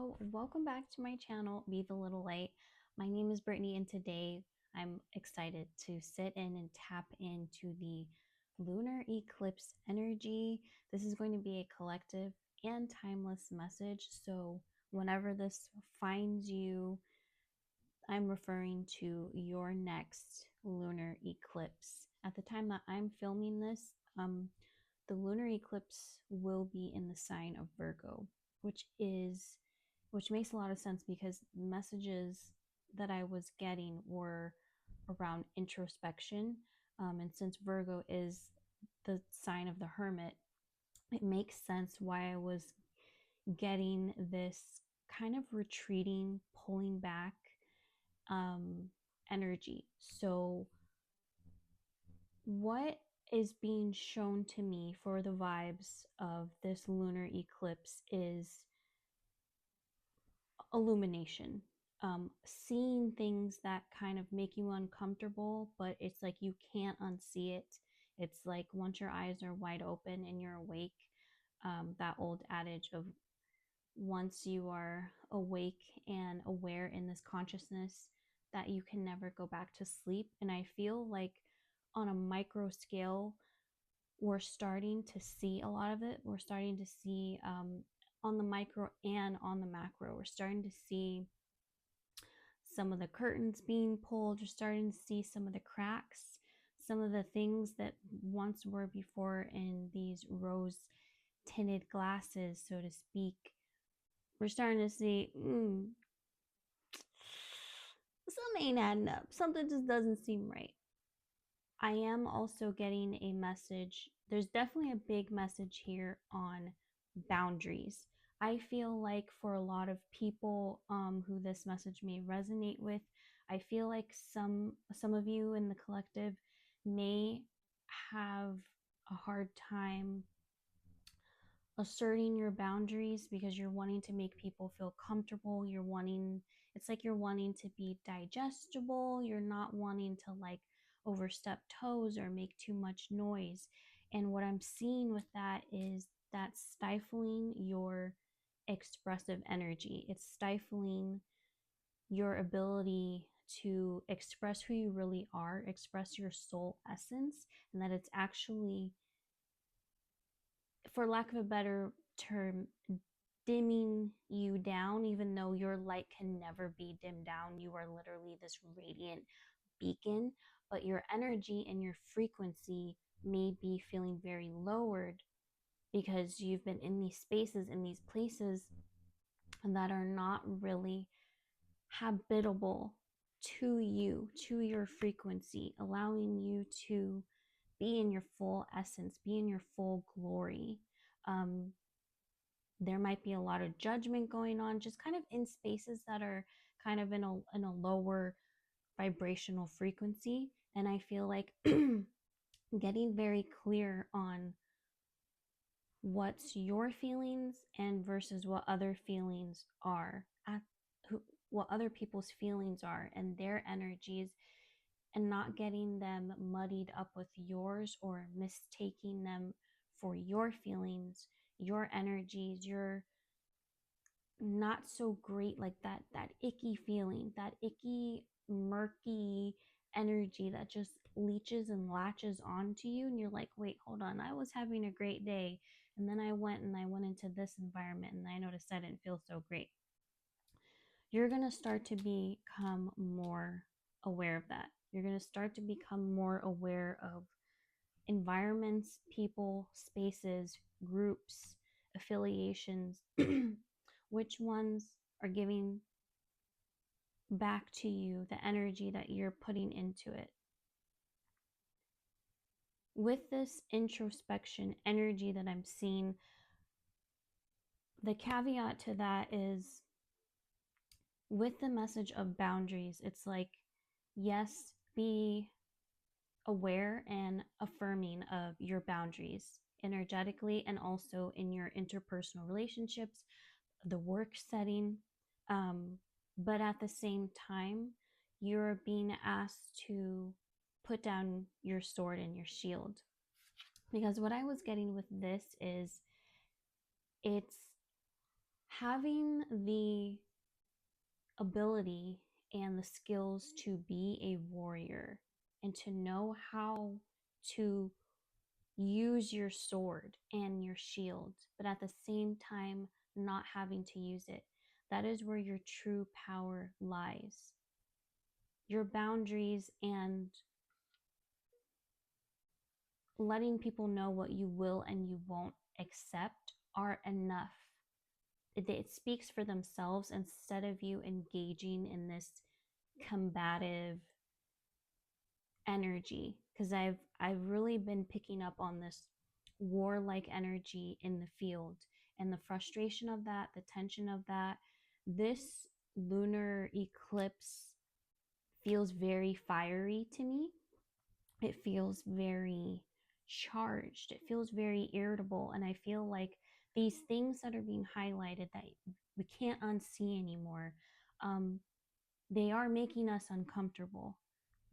Hello, welcome back to my channel, Be the Little Light. My name is Brittany, and today I'm excited to sit in and tap into the lunar eclipse energy. This is going to be a collective and timeless message. So, whenever this finds you, I'm referring to your next lunar eclipse. At the time that I'm filming this, the lunar eclipse will be in the sign of Virgo, which makes a lot of sense because messages that I was getting were around introspection. And since Virgo is the sign of the hermit, it makes sense why I was getting this kind of retreating, pulling back energy. So, what is being shown to me for the vibes of this lunar eclipse is illumination. Seeing things that kind of make you uncomfortable, but it's like you can't unsee it. It's like once your eyes are wide open and you're awake, that old adage of once you are awake and aware in this consciousness, that you can never go back to sleep. And I feel like on a micro scale, we're starting to see a lot of it. We're starting to see on the micro and on the macro. We're starting to see some of the curtains being pulled. You're starting to see some of the cracks, some of the things that once were before in these rose tinted glasses, so to speak. We're starting to see, something ain't adding up. Something just doesn't seem right. I am also getting a message. There's definitely a big message here on boundaries. I feel like for a lot of people who this message may resonate with, I feel like some of you in the collective may have a hard time asserting your boundaries because you're wanting to make people feel comfortable. It's like you're wanting to be digestible. You're not wanting to like overstep toes or make too much noise. And what I'm seeing with that is that stifling your expressive energy. It's stifling your ability to express who you really are, express your soul essence, and that it's actually, for lack of a better term, dimming you down, even though your light can never be dimmed down. You are literally this radiant beacon, but your energy and your frequency may be feeling very lowered because you've been in these spaces, in these places that are not really habitable to you, to your frequency, allowing you to be in your full essence, be in your full glory. There might be a lot of judgment going on, just kind of in spaces that are kind of in a lower vibrational frequency. And I feel like getting very clear on what's your feelings and versus what other feelings are, what other people's feelings are and their energies, and not getting them muddied up with yours or mistaking them for your feelings, your energies, your not so great, like that icky feeling, that icky murky energy that just leeches and latches onto you, and you're like, wait, hold on, I was having a great day, and then I went into this environment and I noticed I didn't feel so great. You're going to start to become more aware of that. You're going to start to become more aware of environments, people, spaces, groups, affiliations, which ones are giving back to you the energy that you're putting into it. With this introspection energy that I'm seeing, the caveat to that is with the message of boundaries, it's like, yes, be aware and affirming of your boundaries energetically and also in your interpersonal relationships, the work setting. But at the same time, you're being asked to put down your sword and your shield. Because what I was getting with this is it's having the ability and the skills to be a warrior and to know how to use your sword and your shield, but at the same time, not having to use it. That is where your true power lies. Your boundaries and letting people know what you will and you won't accept are enough. It speaks for themselves instead of you engaging in this combative energy, because I've really been picking up on this warlike energy in the field, and the frustration of that, the tension of that. This lunar eclipse feels very fiery to me. It feels very charged. It feels very irritable, and I feel like these things that are being highlighted that we can't unsee anymore, um, they are making us uncomfortable,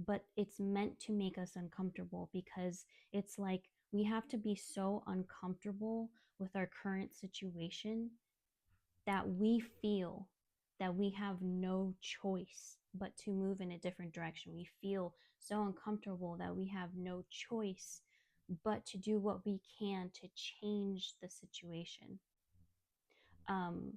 but it's meant to make us uncomfortable because it's like we have to be so uncomfortable with our current situation that we feel that we have no choice but to move in a different direction. We feel so uncomfortable that we have no choice but to do what we can to change the situation. Um,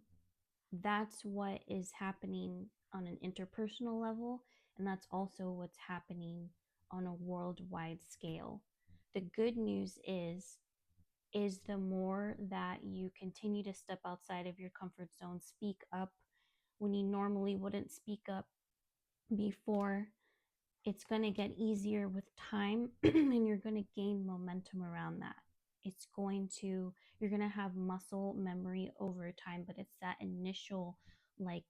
that's what is happening on an interpersonal level, and that's also what's happening on a worldwide scale. The good news is the more that you continue to step outside of your comfort zone, speak up when you normally wouldn't speak up before, it's going to get easier with time and you're going to gain momentum around that. It's going to, you're going to have muscle memory over time, but it's that initial, like,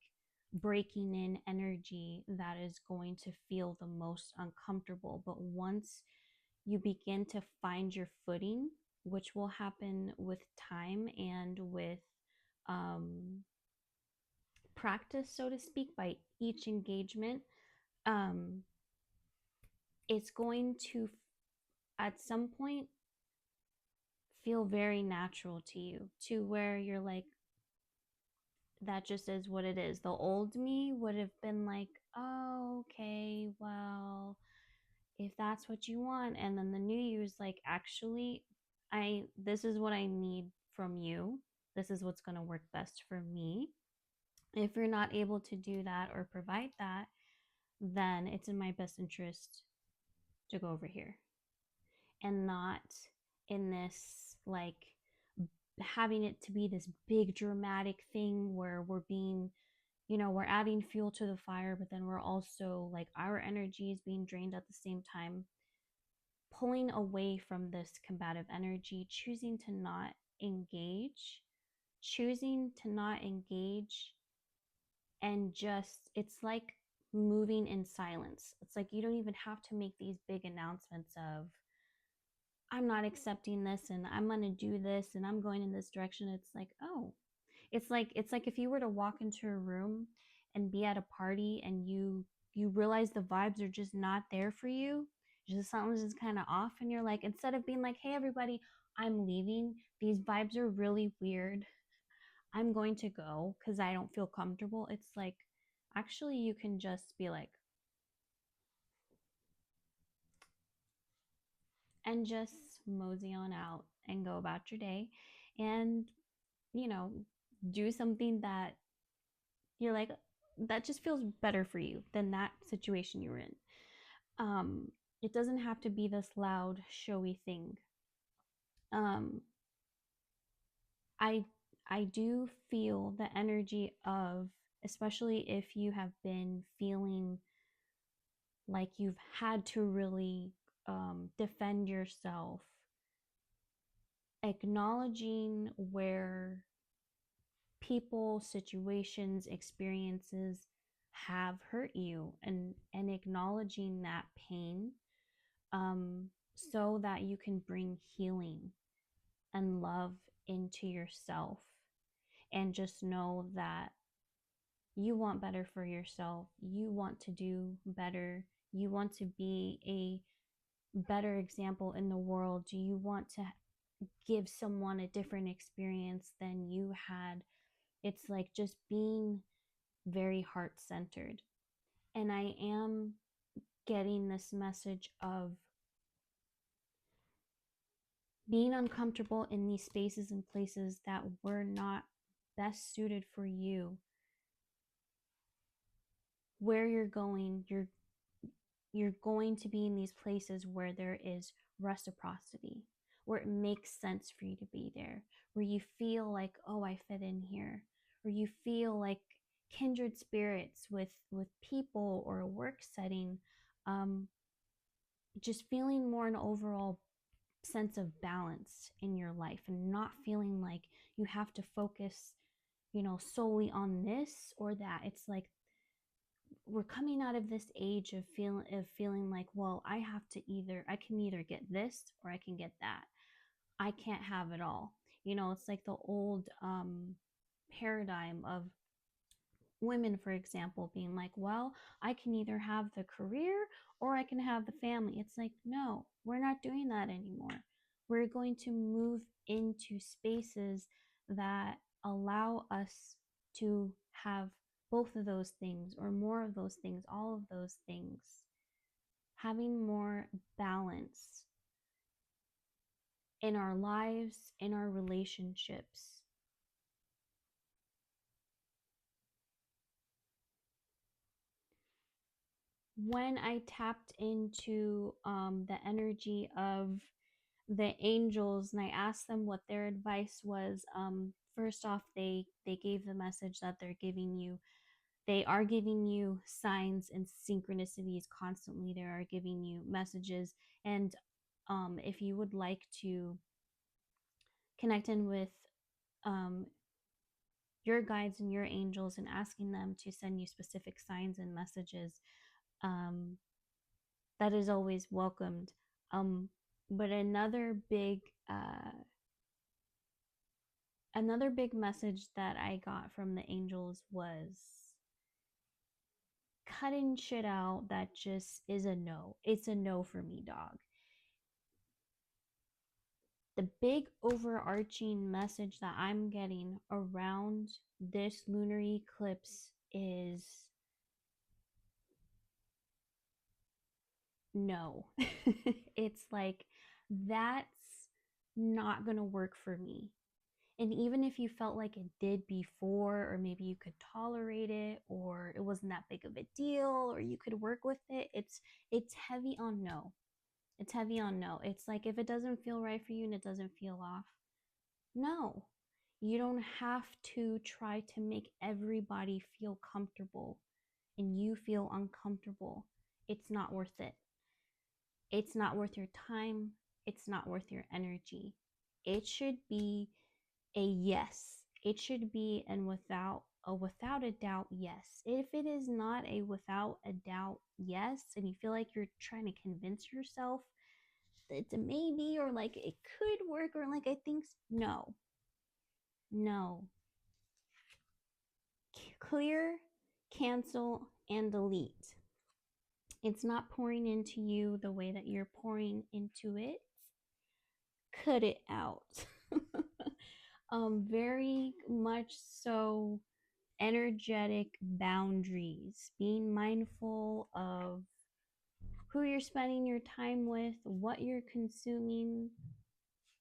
breaking in energy that is going to feel the most uncomfortable. But once you begin to find your footing, which will happen with time and with um, practice, so to speak, by each engagement, um, it's going to, at some point, feel very natural to you, to where you're like, that just is what it is. The old me would have been like, oh, okay, well, if that's what you want. And then the new you is like, actually, this is what I need from you. This is what's going to work best for me. If you're not able to do that or provide that, then it's in my best interest to go over here, and not in this, like, having it to be this big dramatic thing where we're being, we're adding fuel to the fire, but then we're also like, our energy is being drained at the same time. Pulling away from this combative energy, choosing to not engage, and just, it's like moving in silence. It's like you don't even have to make these big announcements of, I'm not accepting this and I'm going to do this and I'm going in this direction. It's like, oh, it's like if you were to walk into a room and be at a party and you realize the vibes are just not there for you. Just something's just kind of off, and you're like, instead of being like, hey everybody, I'm leaving. These vibes are really weird. I'm going to go because I don't feel comfortable. It's like, actually, you can just be like, and just mosey on out and go about your day, and you know do something that you're like, that just feels better for you than that situation you were in. um it doesn't have to be this loud showy thing. um i I do feel the energy of, especially if you have been feeling like you've had to really defend yourself, acknowledging where people, situations, experiences have hurt you, and acknowledging that pain, so that you can bring healing and love into yourself, and just know that you want better for yourself. You want to do better. You want to be a better example in the world. You want to give someone a different experience than you had It's like just being very heart centered. And I am getting this message of being uncomfortable in these spaces and places that were not best suited for you. Where you're going to be in these places where there is reciprocity, where it makes sense for you to be there, where you feel like, oh, I fit in here, where you feel like kindred spirits with people or a work setting, um, just feeling more an overall sense of balance in your life and not feeling like you have to focus, solely on this or that. It's like we're coming out of this age of feeling like, well, I can either get this or I can get that. I can't have it all. It's like the old paradigm of women, for example, being like, well, I can either have the career or I can have the family. It's like, no, we're not doing that anymore. We're going to move into spaces that allow us to have both of those things or more of those things, all of those things. Having more balance in our lives, in our relationships. When I tapped into the energy of the angels and I asked them what their advice was, first off, they gave the message that they are giving you signs and synchronicities constantly. They are giving you messages, and if you would like to connect in with um, your guides and your angels and asking them to send you specific signs and messages, um, that is always welcomed. Um, but another big message that I got from the angels was cutting shit out that just is a no. It's a no for me, dog. The big overarching message that I'm getting around this lunar eclipse is no. It's like, that's not going to work for me. And even if you felt like it did before, or maybe you could tolerate it, or it wasn't that big of a deal, or you could work with it, it's heavy on no. It's heavy on no. It's like, if it doesn't feel right for you and it doesn't feel off, no. You don't have to try to make everybody feel comfortable and you feel uncomfortable. It's not worth it. It's not worth your time. It's not worth your energy. It should be a yes. It should be and without a doubt yes. If it is not a without a doubt yes, and you feel like you're trying to convince yourself that it's a maybe, or like it could work, or like I think no. No. Clear, cancel, and delete. It's not pouring into you the way that you're pouring into it. Cut it out. Very much so energetic boundaries, being mindful of who you're spending your time with, what you're consuming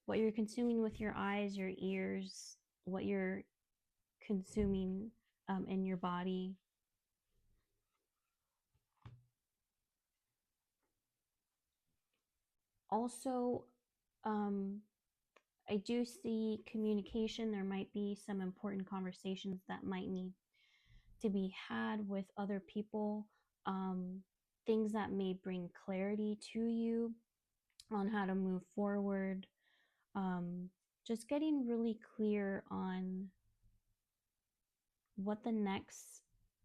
with your eyes, your ears, what you're consuming in your body. Also, um, I do see communication. There might be some important conversations that might need to be had with other people, um, things that may bring clarity to you on how to move forward. Um, just getting really clear on what the next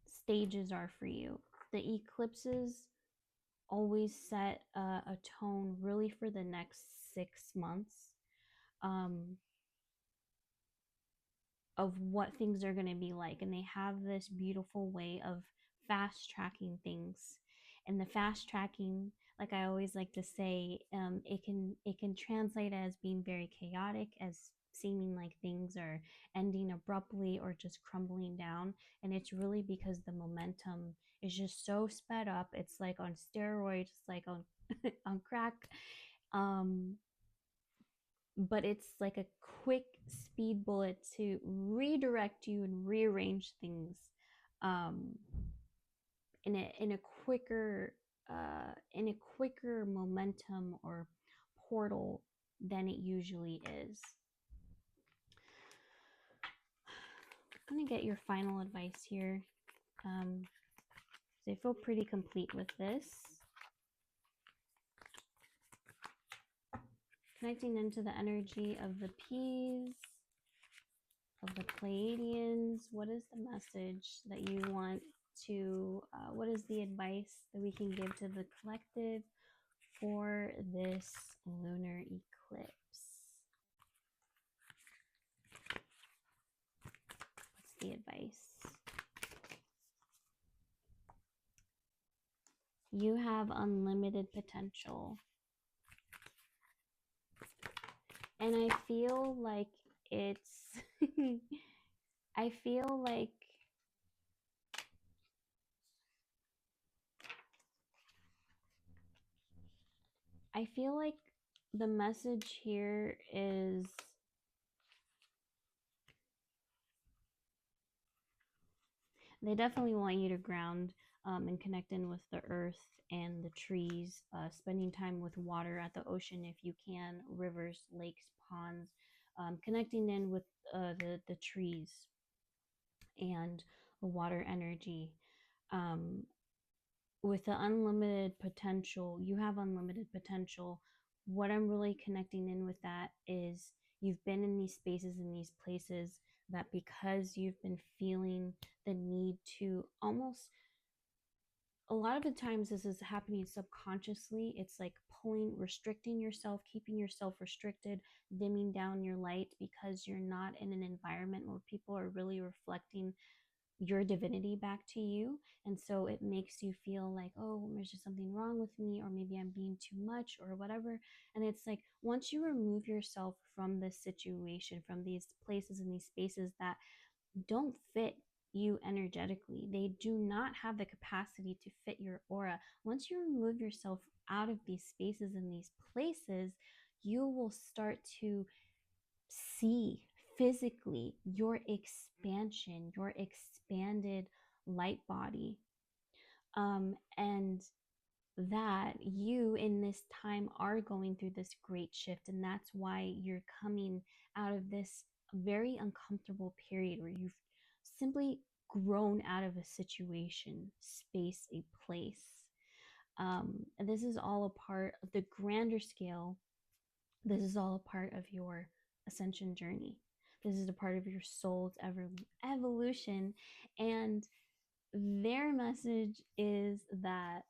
stages are for you. The eclipses always set a tone really for the next 6 months. Um, of what things are going to be like, and they have this beautiful way of fast tracking things. And the fast tracking, like I always like to say, it can translate as being very chaotic, as seeming like things are ending abruptly or just crumbling down. And it's really because the momentum is just so sped up. It's like on steroids, it's like on on crack. Um, but it's like a quick speed bullet to redirect you and rearrange things um, in a quicker momentum or portal than it usually is. I'm gonna get your final advice here. So I feel pretty complete with this. Connecting into the energy of the peas, of the Pleiadians. What is the message that you want to, what is the advice that we can give to the collective for this lunar eclipse? What's the advice? You have unlimited potential. And I feel like it's, I feel like the message here is they definitely want you to ground and connect in with the earth and the trees, spending time with water at the ocean if you can, rivers, lakes, ponds, connecting in with the trees and the water energy. Um, with the unlimited potential, you have unlimited potential. What I'm really connecting in with that is you've been in these spaces, in these places, that because you've been feeling the need to almost, a lot of the times this is happening subconsciously. It's like pulling, restricting yourself, keeping yourself restricted, dimming down your light because you're not in an environment where people are really reflecting your divinity back to you. And so it makes you feel like, oh, there's just something wrong with me, or maybe I'm being too much or whatever. And it's like, once you remove yourself from this situation, from these places and these spaces that don't fit you energetically, they do not have the capacity to fit your aura. Once you remove yourself out of these spaces and these places, you will start to see physically your expansion, your expanded light body. And that you in this time are going through this great shift. And that's why you're coming out of this very uncomfortable period where you've simply grown out of a situation, space, a place. And this is all a part of the grander scale. This is all a part of your ascension journey. This is a part of your soul's evolution. And their message is that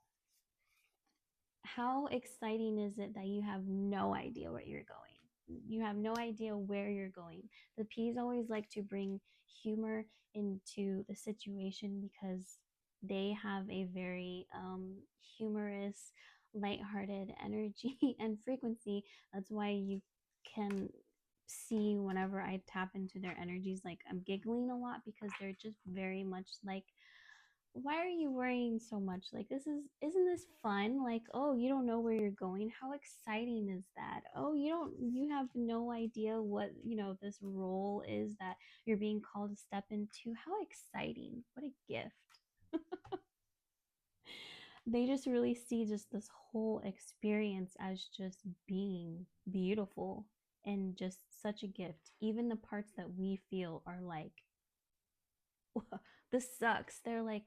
how exciting is it that you have no idea where you're going? You have no idea where you're going. The P's always like to bring humor into the situation because they have a very humorous, lighthearted energy and frequency. That's why you can see whenever I tap into their energies, like I'm giggling a lot because they're just very much like, why are you worrying so much? Like, isn't this fun? Like, oh, you don't know where you're going. How exciting is that? Oh, you have no idea what, this role is that you're being called to step into. How exciting. What a gift. They just really see just this whole experience as just being beautiful and just such a gift. Even the parts that we feel are like, this sucks. They're like,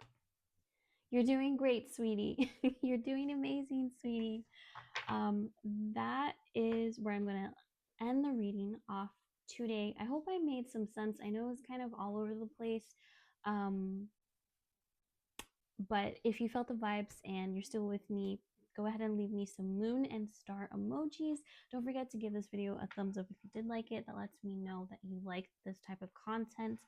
you're doing great, sweetie. You're doing amazing, sweetie. That is where I'm going to end the reading off today. I hope I made some sense. I know it's kind of all over the place. But if you felt the vibes and you're still with me, go ahead and leave me some moon and star emojis. Don't forget to give this video a thumbs up if you did like it. That lets me know that you like this type of content,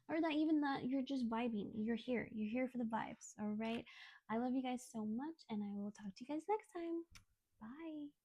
or that even that you're just vibing. You're here for the vibes. All right. I love you guys so much, and I will talk to you guys next time. Bye.